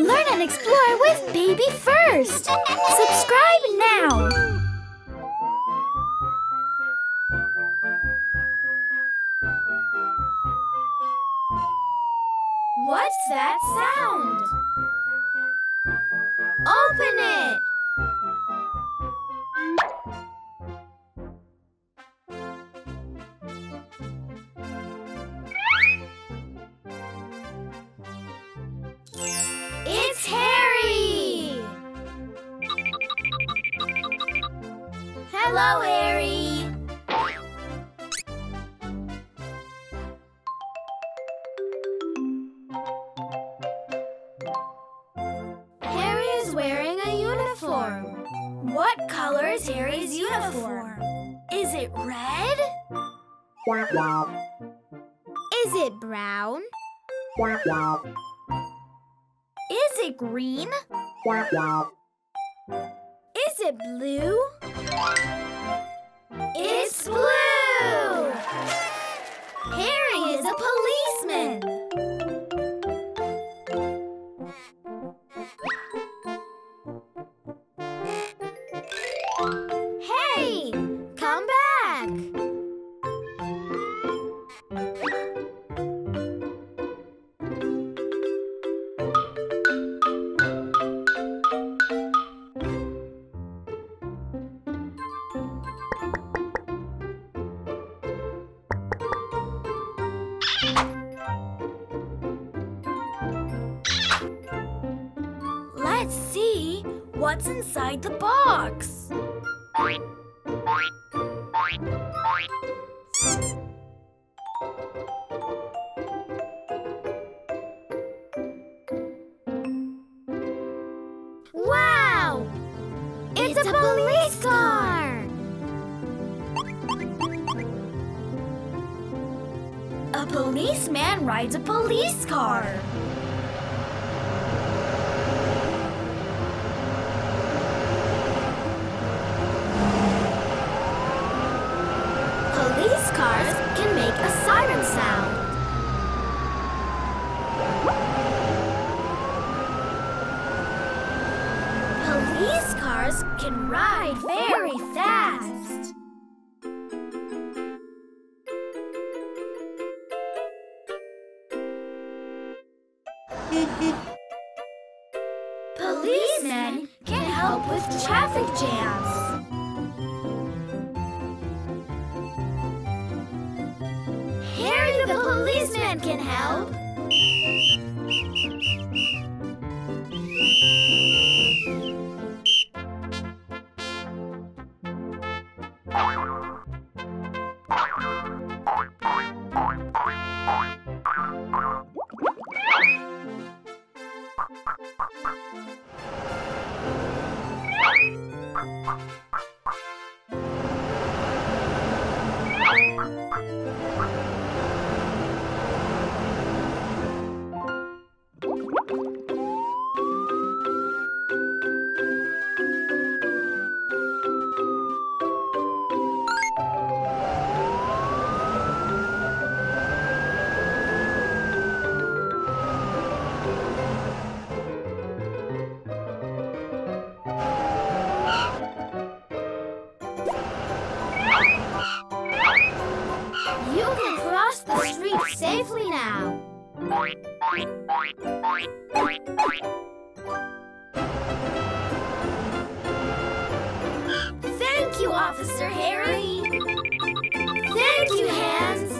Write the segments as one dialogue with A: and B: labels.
A: Learn and explore with Baby First. Subscribe now. What's that sound? Open it! It's Harry! Hello, Harry! Harry is wearing a uniform. What color is Harry's uniform? Is it red? Is it brown? Is it green? Is it blue? It's blue! Harry is a policeman! Hey! Come back! Let's see what's inside the box. Wow! It's a police car! A policeman rides a police car. Police cars can make a siren sound. Police cars can ride very fast. Policemen can help with traffic jams. Harry the policeman can help. You can cross the street safely now. Thank you, Officer Harry. Thank you, Hans.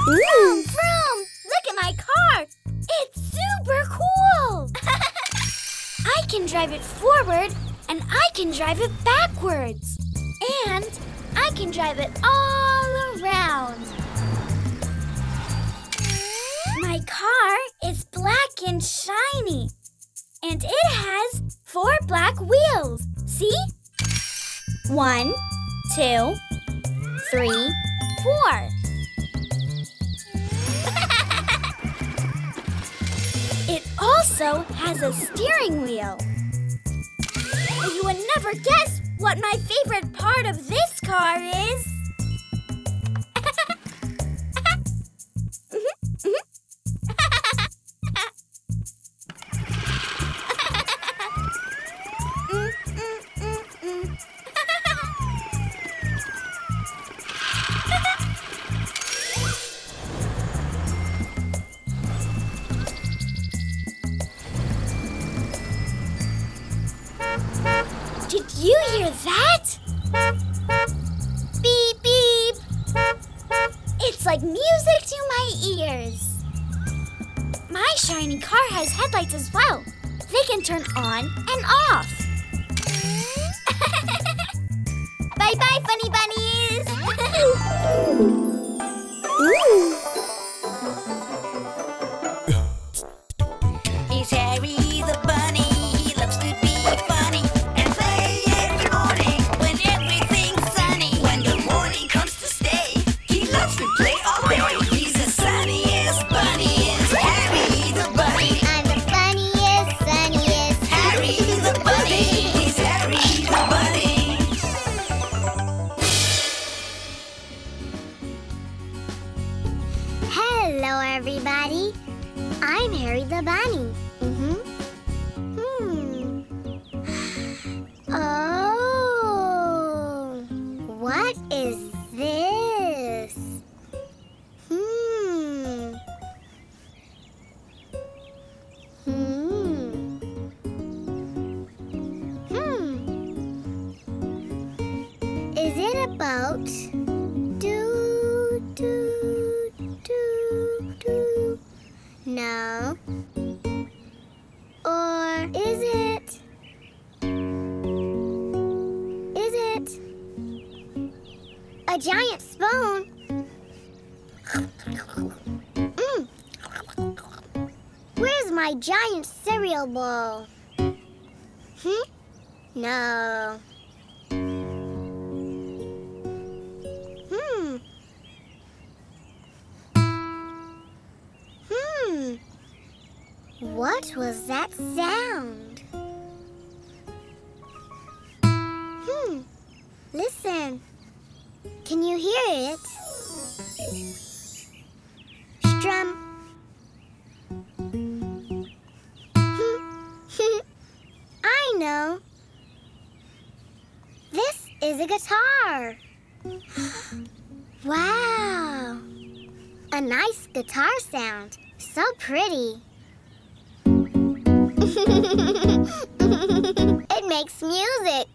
A: Vroom, vroom! Look at my car. It's super cool. I can drive it forward and I can drive it backwards. And I can drive it all around. My car is black and shiny. And it has 4 black wheels. See? 1, 2, 3, 4. It also has a steering wheel. You would never guess what my favorite part of this car is. hear that? Beep, beep. It's like music to my ears. My shiny car has headlights as well. They can turn on and off. Bye-bye, funny bunnies.
B: He's Harry the bunny. He loves to be funny and play every morning when everything's sunny. When the morning comes to stay, he loves to play all day. He's the sunniest bunny. Is Harry the bunny.
A: I'm the funniest, sunniest
B: Harry the bunny. He's Harry the bunny.
A: Hello, everybody. I'm Harry the bunny. Oh, what is this? Is it a boat? Do, do, do, do. No. Or is it? Is it a giant spoon? Where's my giant cereal bowl? No. What was that sound? Listen. Can you hear it? Strum. I know. This is a guitar. Wow. A nice guitar sound. So pretty. It makes music.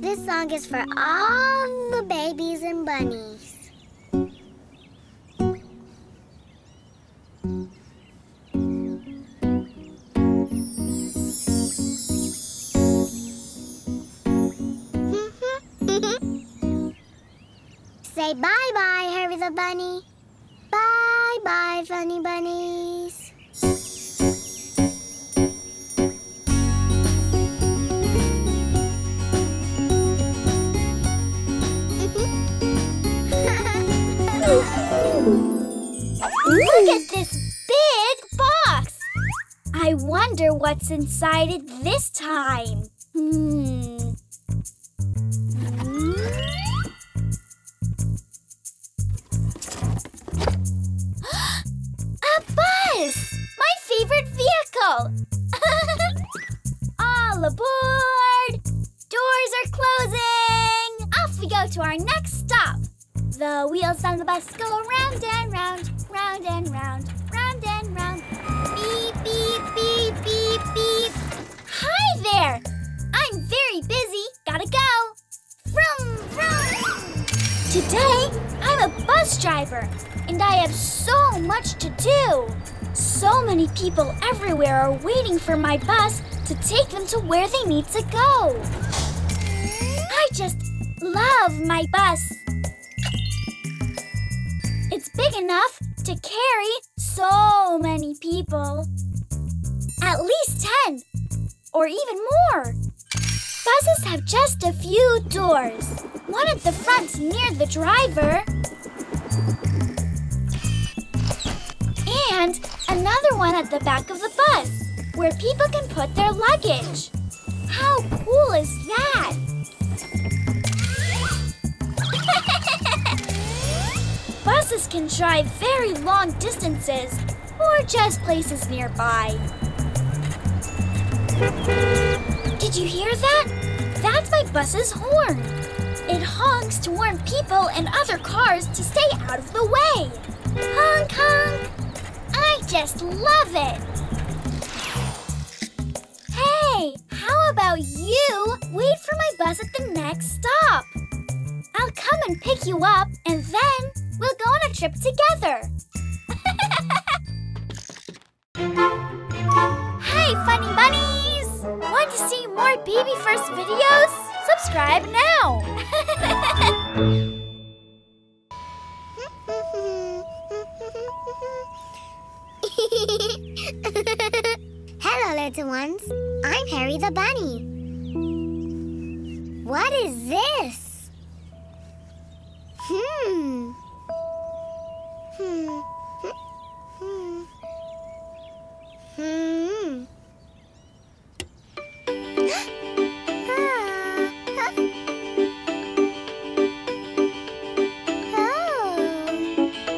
A: This song is for all the babies and bunnies. Say bye-bye, Harry the bunny. Bye-bye, funny bunnies. Look at this big box. I wonder what's inside it this time. My favorite vehicle! All aboard! Doors are closing! Off we go to our next stop. The wheels on the bus go round and round, round and round, round and round. Beep, beep, beep, beep, beep. Hi there! I'm very busy. Gotta go. Vroom, vroom. Today, I'm a bus driver, and I have so much to do. So many people everywhere are waiting for my bus to take them to where they need to go. I just love my bus. It's big enough to carry so many people. At least 10, or even more. Buses have just a few doors. One at the front near the driver. And another one at the back of the bus, where people can put their luggage. How cool is that? Buses can drive very long distances or just places nearby. Did you hear that? That's my bus's horn. It honks to warn people and other cars to stay out of the way. Honk, honk. just love it. Hey, how about you wait for my bus at the next stop? I'll come and pick you up, and then we'll go on a trip together. Hi, funny bunnies! Want to see more BabyFirst videos? Subscribe now!
C: Hello, little ones. I'm Harry the Bunny. What is this?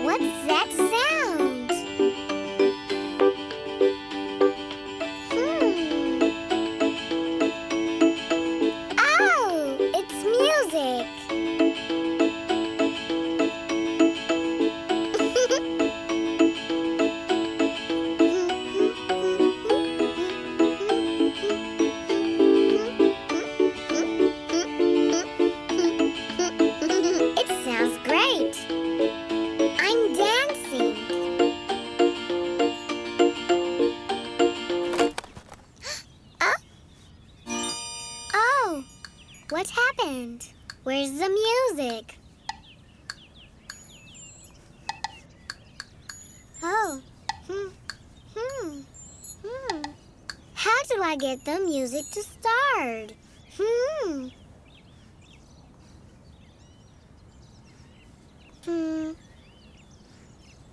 C: What's that sound? Oh, it's music. It sounds great. I'm dancing. Oh, what happened? Where's the music? Oh, How do I get the music to start?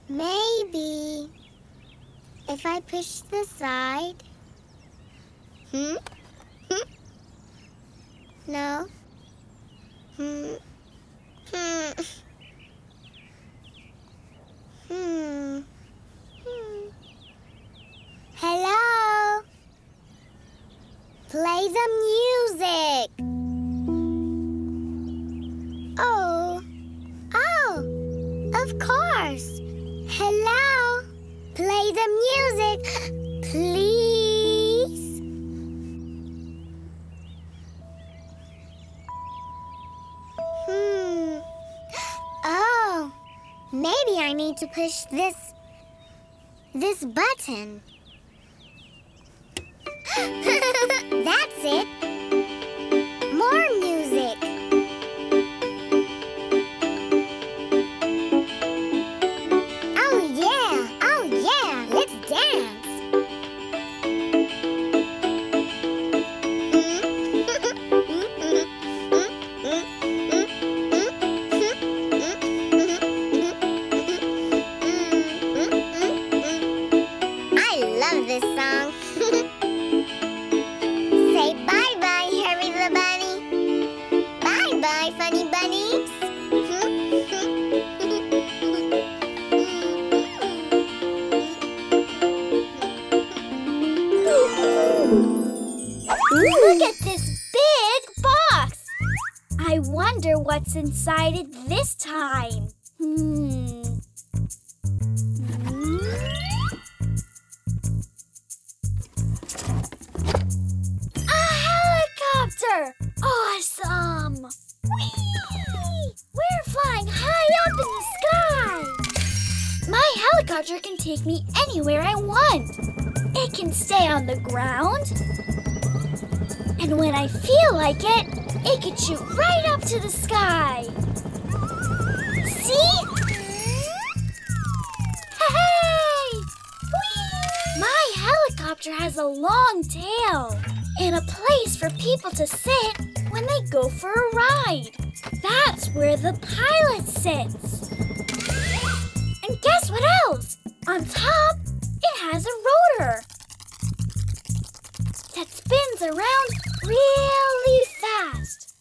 C: Maybe if I push the side. No. Hello? Play the music. Oh, of course. Hello? Play the music, please. Oh, maybe I need to push this button. That's it. More music. Oh yeah, let's dance. I love this song. Say bye-bye, Harry the Bunny. Bye-bye, funny bunnies.
A: Look at this big box! I wonder what's inside it this time. A helicopter! Awesome! Whee! We're flying high up in the sky! My helicopter can take me anywhere I want. It can stay on the ground. And when I feel like it can shoot right up to the sky. See? Hey! Whee! My helicopter has a long tail and a place for people to sit when they go for a ride. That's where the pilot sits. And guess what else? On top, it has a rotor that spins around really fast.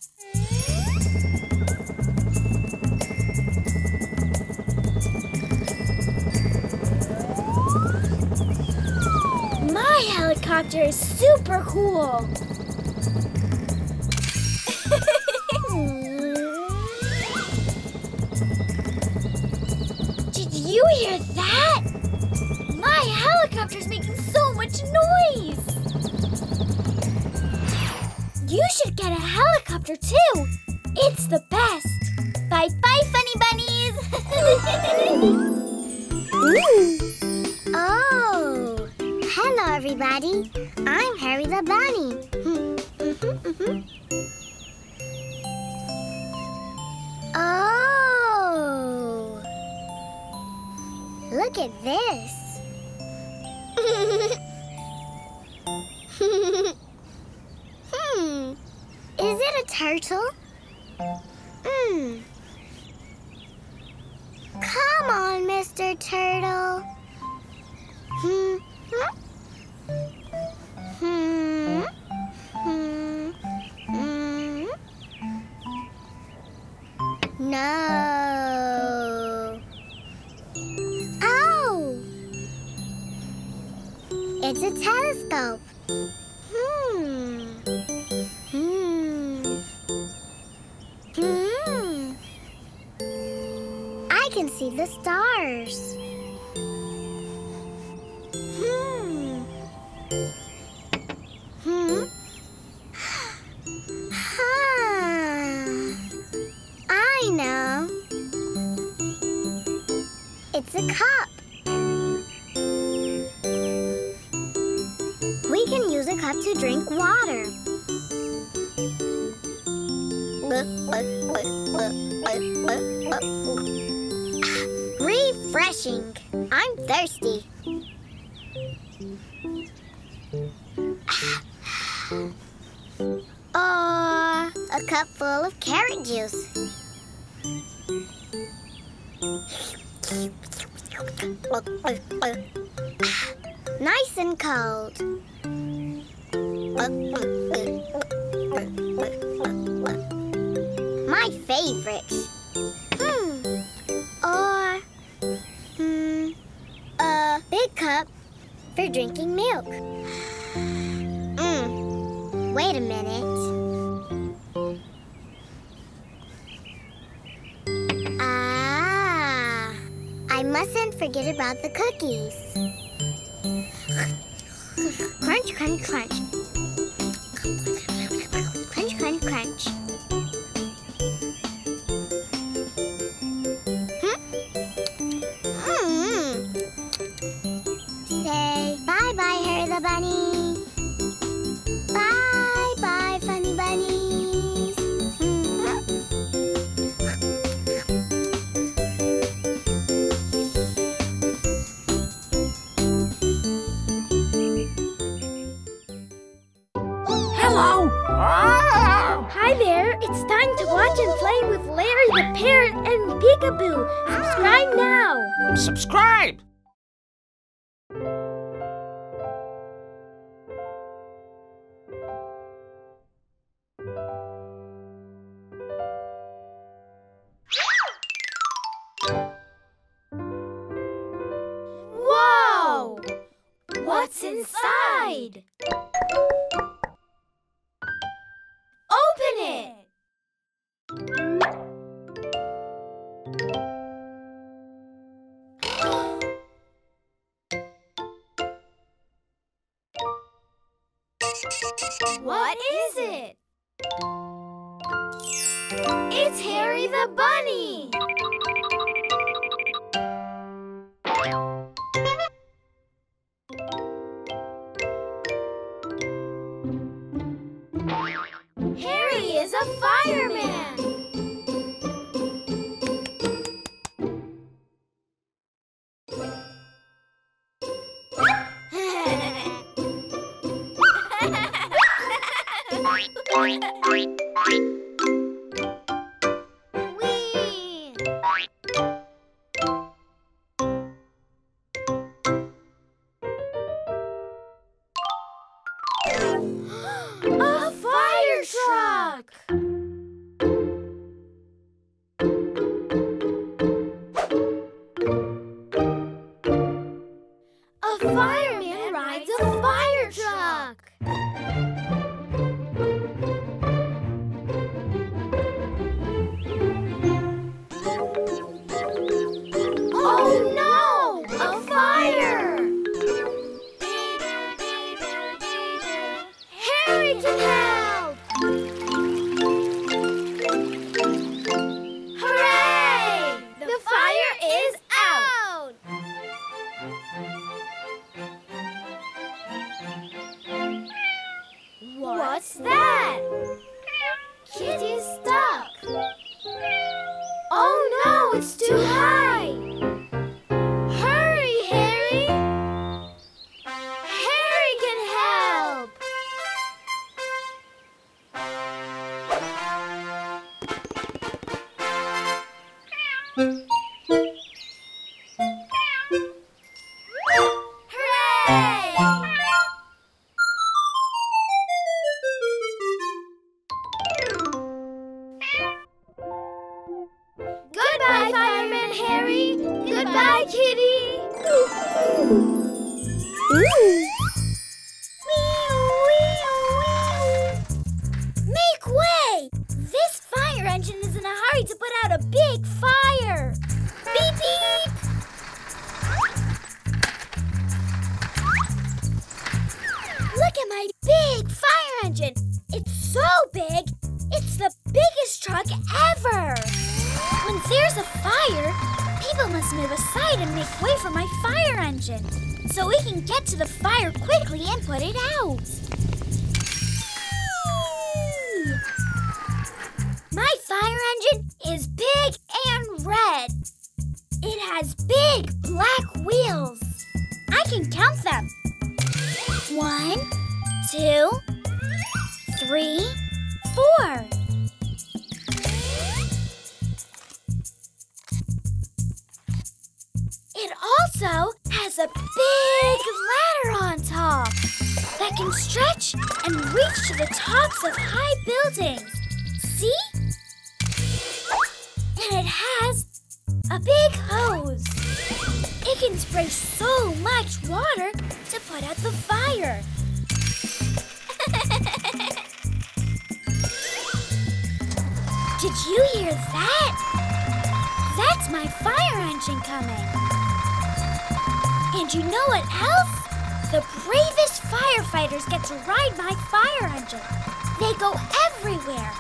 A: My helicopter is super cool. Did you hear that? My helicopter's making so much noise. You should get a helicopter too. It's the best. Bye-bye, funny bunnies.
C: Oh, hello everybody. I'm Harry the Bunny. Oh, look at this. Is it a turtle? Come on, Mr. Turtle. No. Oh! It's a telescope. I can see the stars. I know. It's a cup. We can use a cup to drink water. Refreshing. I'm thirsty. A cup full of carrot juice. Nice and cold. My favorite. Or a big cup for drinking milk. Wait a minute. I mustn't forget about the cookies. Crunch, crunch, crunch. Crunch, crunch, crunch. Say bye-bye, Harry the Bunny. Bye-bye, funny bunnies.
D: Hello!
A: Hi there, it's time to watch and play with Larry the Parrot and Peekaboo. Subscribe now.
D: Subscribe!
A: Whoa! What's inside? Open it! What is it? It's Harry the Bunny! Harry is a fireman! A fire truck! A fireman rides a fire truck! Oh no! A fire! Harry. Goodbye, Kitty. Make way! This fire engine is in a hurry to put out a big fire. Beep, beep! Look at my big fire engine. It's so big, it's the biggest truck ever. When there's a fire, people must move aside and make way for my fire engine so we can get to the fire quickly and put it out. My fire engine is big and red. It has big black wheels. I can count them. 1, 2, 3, 4. It also has a big ladder on top that can stretch and reach to the tops of high buildings. See? And it has a big hose. It can spray so much water to put out the fire. Did you hear that? That's my fire engine coming. And you know what else? The bravest firefighters get to ride my fire engine. They go everywhere.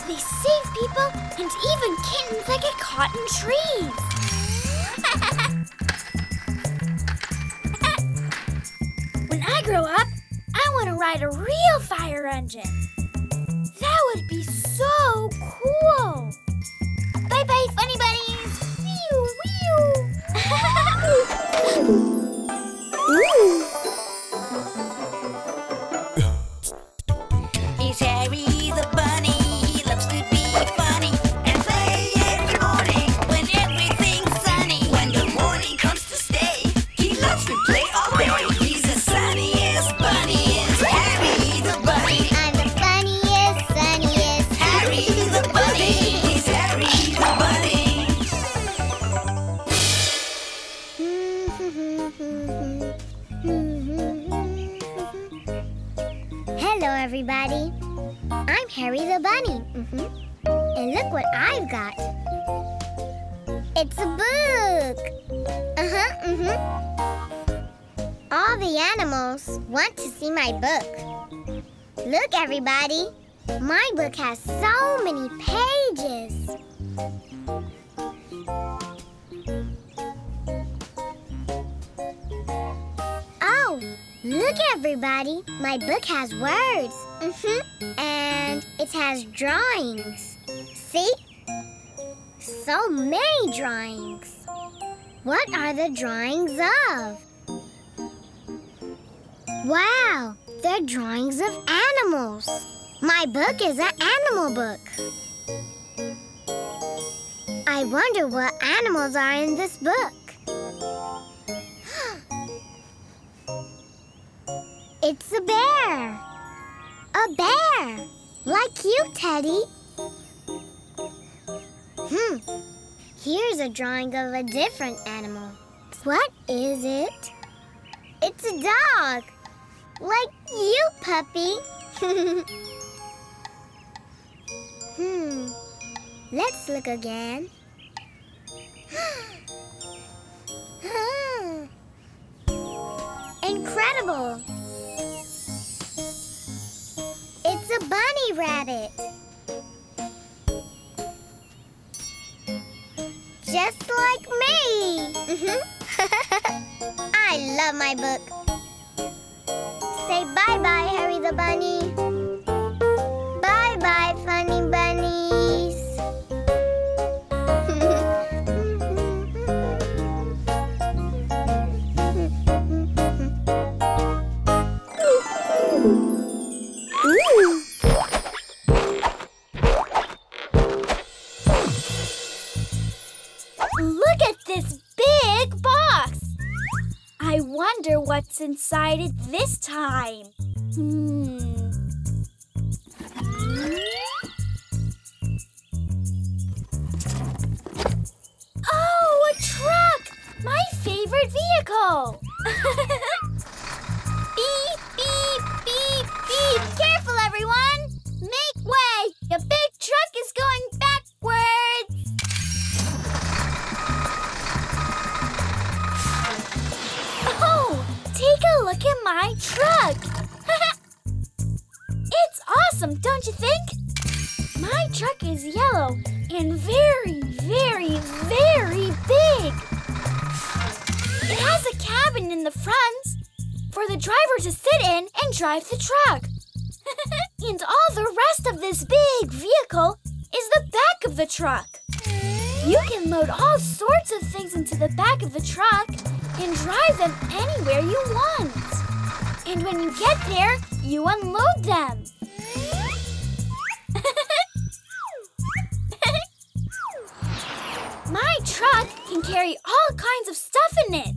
A: They save people and even kittens that get caught in trees. When I grow up, I want to ride a real fire engine. That would be so cool. Bye-bye, funny bunnies. Whew, whew.
B: He's Harry the bunny. He loves to be funny and play every morning when everything's sunny. When the morning comes to stay, he loves to play all day. He's the sunniest bunny. It's Harry the bunny.
C: I'm the funniest, sunniest.
B: Harry the bunny. He's Harry the bunny.
C: Hello, everybody. I'm Harry the bunny. And look what I've got. It's a book. All the animals want to see my book. Look, everybody. My book has so many pages. Oh, look, everybody. My book has words. And it has drawings. See? So many drawings. What are the drawings of? Wow, they're drawings of animals. My book is an animal book. I wonder what animals are in this book. It's a bear. A bear. Like you, Teddy. Here's a drawing of a different animal. What is it? It's a dog. Like you, puppy. Let's look again. Incredible. It's a bunny rabbit. Just like me. I love my book. Say bye-bye, Harry the bunny. Bye-bye, funny bunnies.
A: Look at this big box. I wonder what's inside it this time. Oh, a wheel! Beep, beep, beep, beep! Careful, everyone! Make way! A big truck is going backwards! Oh, take a look at my truck! It's awesome, don't you think? My truck is yellow and very, very, very big. It has a cabin in the front for the driver to sit in and drive the truck. And all the rest of this big vehicle is the back of the truck. You can load all sorts of things into the back of the truck and drive them anywhere you want. And when you get there, you unload them. My truck can carry all kinds of stuff in it.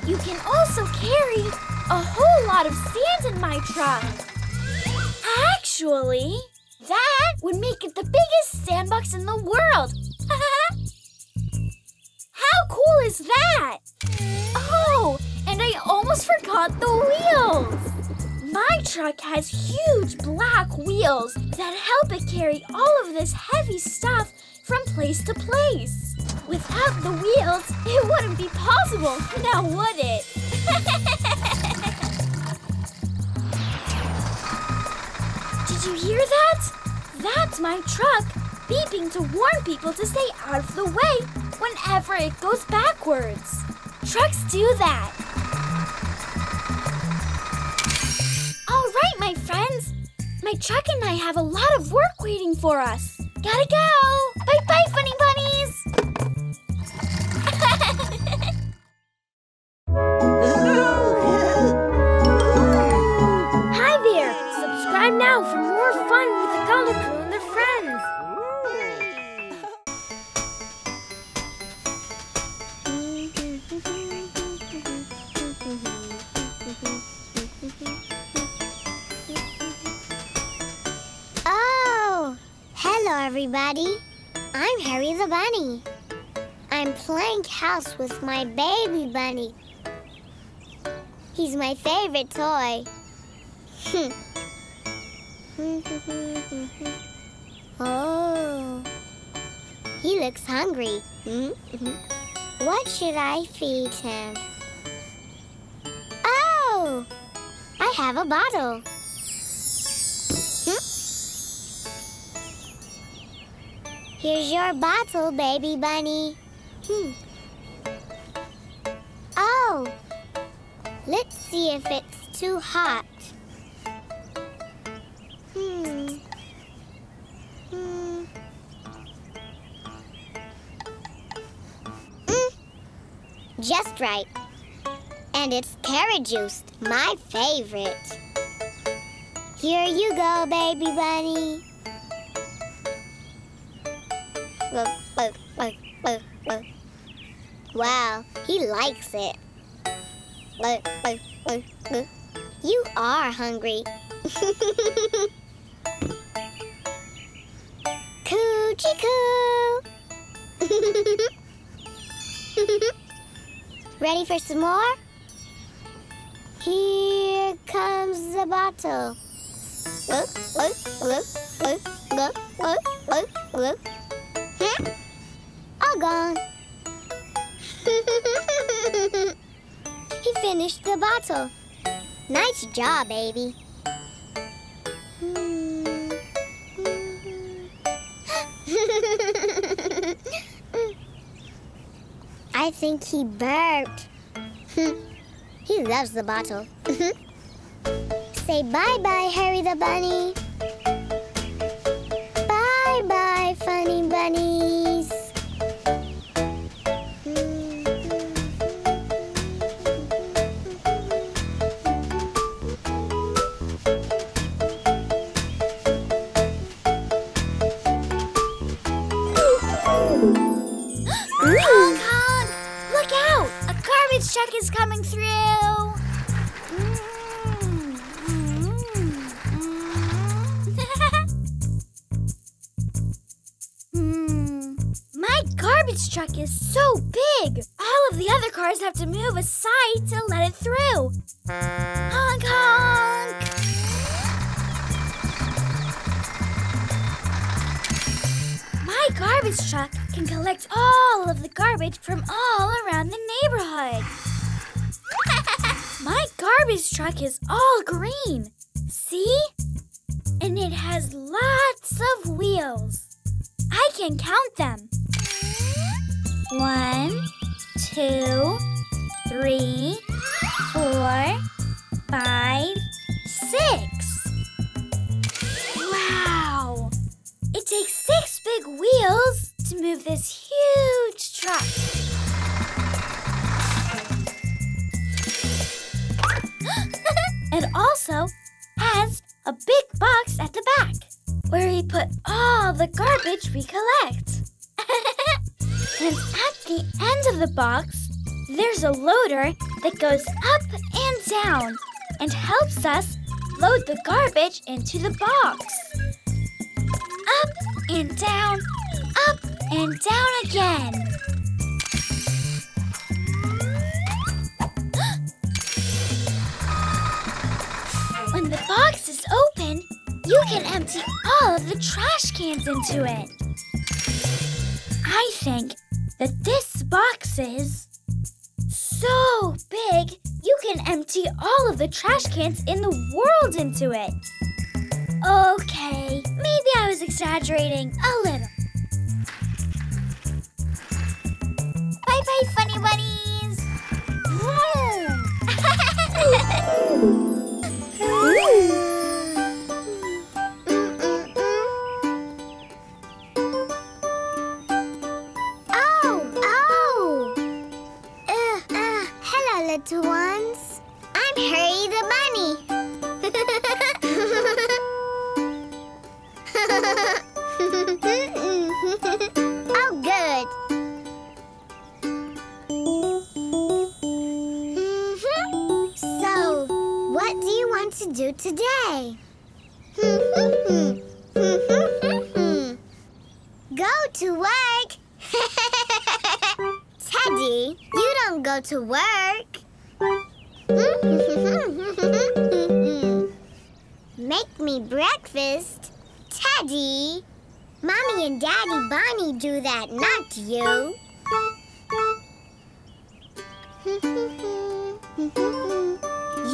A: You can also carry a whole lot of sand in my truck. Actually, that would make it the biggest sandbox in the world. How cool is that? Oh, and I almost forgot the wheels. My truck has huge black wheels that help it carry all of this heavy stuff from place to place. Without the wheels, it wouldn't be possible, now would it? Did you hear that? That's my truck beeping to warn people to stay out of the way whenever it goes backwards. Trucks do that. All right, my friends. My truck and I have a lot of work waiting for us. Gotta go. Bye-bye, funny bunnies.
E: Hi there! Subscribe now for more fun with the Color Crew and their friends.
C: Oh, hello everybody. I'm Harry the Bunny. I'm playing house with my baby bunny. He's my favorite toy. Oh, he looks hungry. What should I feed him? Oh, I have a bottle. Here's your bottle, baby bunny. Oh, let's see if it's too hot. Just right. And it's carrot juice, my favorite. Here you go, baby bunny. Wow, he likes it. You are hungry. Coochie coo. Ready for some more? Here comes the bottle. All gone. He finished the bottle. Nice job, baby. I think he burped. He loves the bottle. Say bye-bye, Harry the Bunny. Bye-bye, funny bunnies.
A: Honk, honk! Look out! A car is coming through. My garbage truck is so big. All of the other cars have to move aside to let it through. Honk, honk. My garbage truck can collect all of the garbage from all around the neighborhood. My garbage truck is all green. See? And it has lots of wheels. I can count them. 1, 2, 3, 4, 5, 6. Wow! It takes 6 big wheels to move this huge truck. It also has a big box at the back where we put all the garbage we collect. And at the end of the box, there's a loader that goes up and down and helps us load the garbage into the box. Up and down again. When the box is open, you can empty all of the trash cans into it. I think that this box is so big, you can empty all of the trash cans in the world into it. Okay, maybe I was exaggerating a little. Bye-bye, funny bunnies!
C: Hello, little ones. I'm Harry the bunny. Oh, good. So, what do you want to do today? Go to work. Teddy, you don't go to work. Make me breakfast. Teddy, Mommy and Daddy Bunny do that, not you.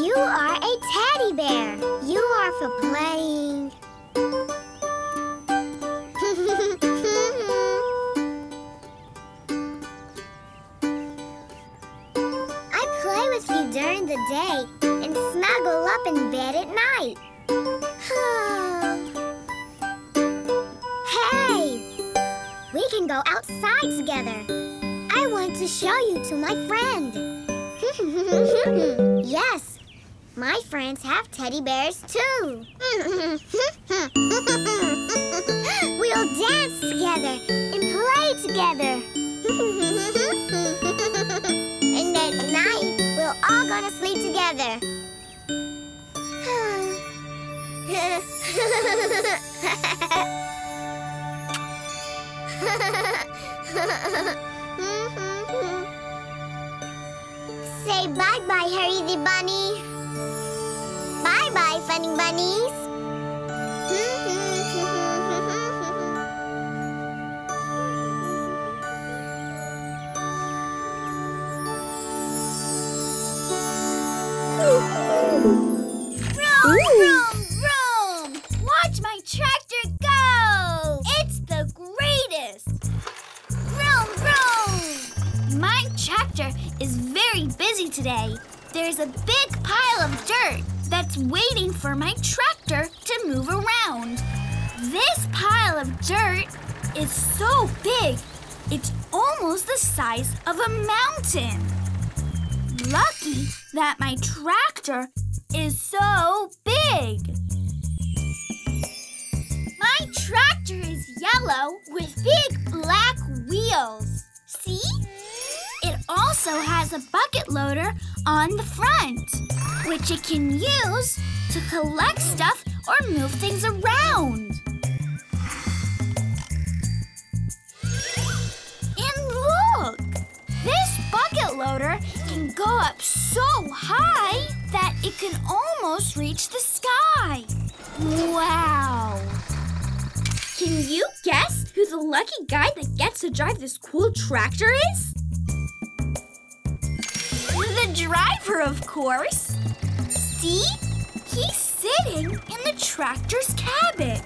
C: You are a teddy bear. You are for playing. I play with you during the day and snuggle up in bed at night. Hey! We can go outside together. I want to show you to my friend. Yes, my friends have teddy bears too. We'll dance together and play together. And at night, we'll all go to sleep together. Say bye-bye, Harry the Bunny. Bye-bye, funny bunnies.
A: Vroom, vroom! Watch my tractor go! It's the greatest! Vroom, vroom! My tractor is very busy today. There's a big pile of dirt that's waiting for my tractor to move around. This pile of dirt is so big, it's almost the size of a mountain. Lucky that my tractor is so big. My tractor is yellow with big black wheels. See? It also also has a bucket loader on the front, which it can use to collect stuff or move things around. And look! This bucket loader can go up so high that it can almost reach the sky. Wow! Can you guess who the lucky guy that gets to drive this cool tractor is? The driver, of course. See? He's sitting in the tractor's cabin.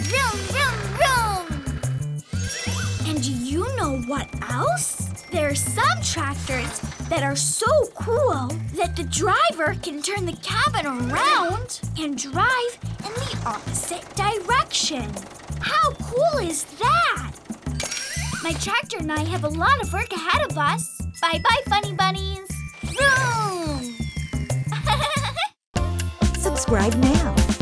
A: Vroom, vroom, vroom! And do you know what else? There are some tractors that are so cool that the driver can turn the cabin around and drive in the opposite direction. How cool is that? My tractor and I have a lot of work ahead of us. Bye-bye, funny bunnies. Vroom!
F: Subscribe now